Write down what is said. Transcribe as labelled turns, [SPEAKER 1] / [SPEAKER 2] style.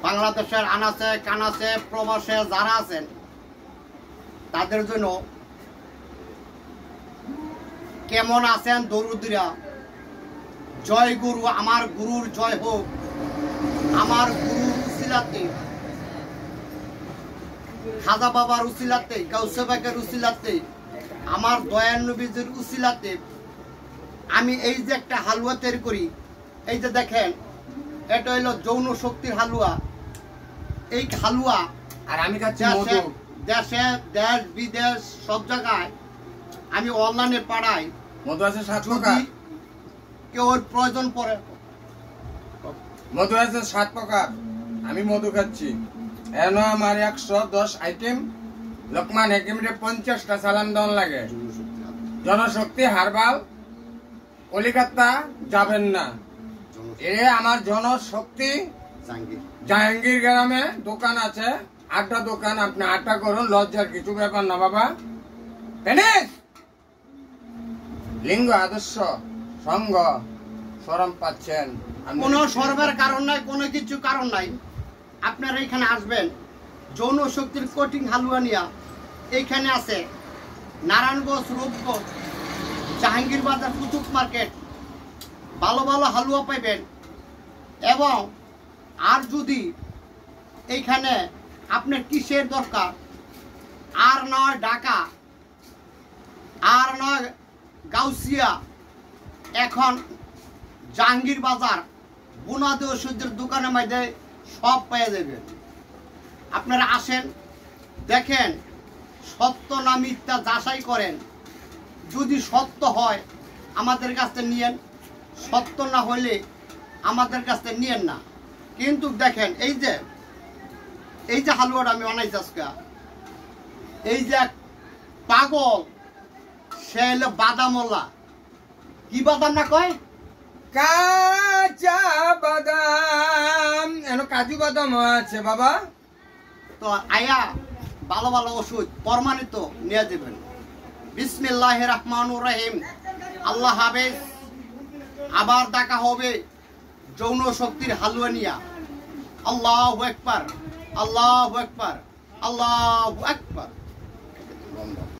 [SPEAKER 1] বাংলাদেশের আনাচে কানাচে প্রবাসে যারা আছেন তাদের জন্য কেমন আছেন দরুদিরা? জয় গুরু, আমার গুরুর জয় হোক। আমার গুরুর উসিলাতে, খাজা বাবার উসিলাতে, গাউসে বাগের উসিলাতে, আমার দয়াল নবীজির উসিলাতে আমি এই যে একটা হালুয়া তৈরি করি, এই যে দেখেন এটা হইল যৌন শক্তির হালুয়া। এই হালুয়া
[SPEAKER 2] আর আমি খাচ্ছি মধু।
[SPEAKER 1] দেশে দেশ বিদেশ সব জায়গায় আমি অনলাইনে পাঠাই।
[SPEAKER 2] মধু আছে 7 প্রকার।
[SPEAKER 1] কেউ প্রয়োজন পড়ে,
[SPEAKER 2] মধু আছে 7 প্রকার। আমি মধু খাচ্ছি। এন আমার 110 আইটেম। লোকমান হাকিমের 50টা সালাম দেওয়ার লাগে। জনশক্তি হারবাল কলিকাতা যাবেন না। এ আমার জনশক্তি জাহাঙ্গীর গ্রামে দোকান আছে, 8টা দোকান। আপনি 8টা করুন, লজ্জার কিছু ব্যাপার না বাবা। লিঙ্গ আদর্শ সঙ্গ শরম পাচ্ছেন,
[SPEAKER 1] কোনো সর্বের কারণ নাই, কোনো কিছু কারণ নাই। আপনারা এখানে আসবেন যৌন শক্তির কোটিং হালুয়া নিয়া। এইখানে আছে নারায়ণগঞ্জ, রূপগঞ্জ, জাহাঙ্গীর বাজার, কুতুব মার্কেট। ভালো ভালো হালুয়া পাইবেন। এবং আর যদি এইখানে আপনার কিসের দরকার, আর নয় ঢাকা, আর নয় গাউসিয়া, এখন জাহাঙ্গীর বাজার বুনাদি ওষুধের দোকানের মধ্যে সব পেয়ে যাবেন। আপনারা আসেন, দেখেন সত্য না মিথ্যা যাচাই করেন। যদি সত্য হয় আমাদের কাছ থেকে নিয়েন, সত্য না হলে আমাদের কাছ থেকে নিয়েন না। কিন্তু দেখেন এই যে হালুয়াটা আমি বানাইছি আজকে, এই যে পাগল সে হলো বাদামওয়ালা। কি বাদাম না কয়?
[SPEAKER 2] কাঁচা বাদাম। কাজু বাদাম আছে বাবা।
[SPEAKER 1] তো আয়া ভালো ভালো ওষুধ প্রমাণিত নিয়ে দেবেন। বিসমিল্লাহির রহমানির রহিম। আল্লাহ হাফেজ। আবার দেখা হবে যৌন শক্তির হালুয়া নিয়া। আল্লাহু আকবার, আল্লাহু আকবার, আল্লাহু আকবার।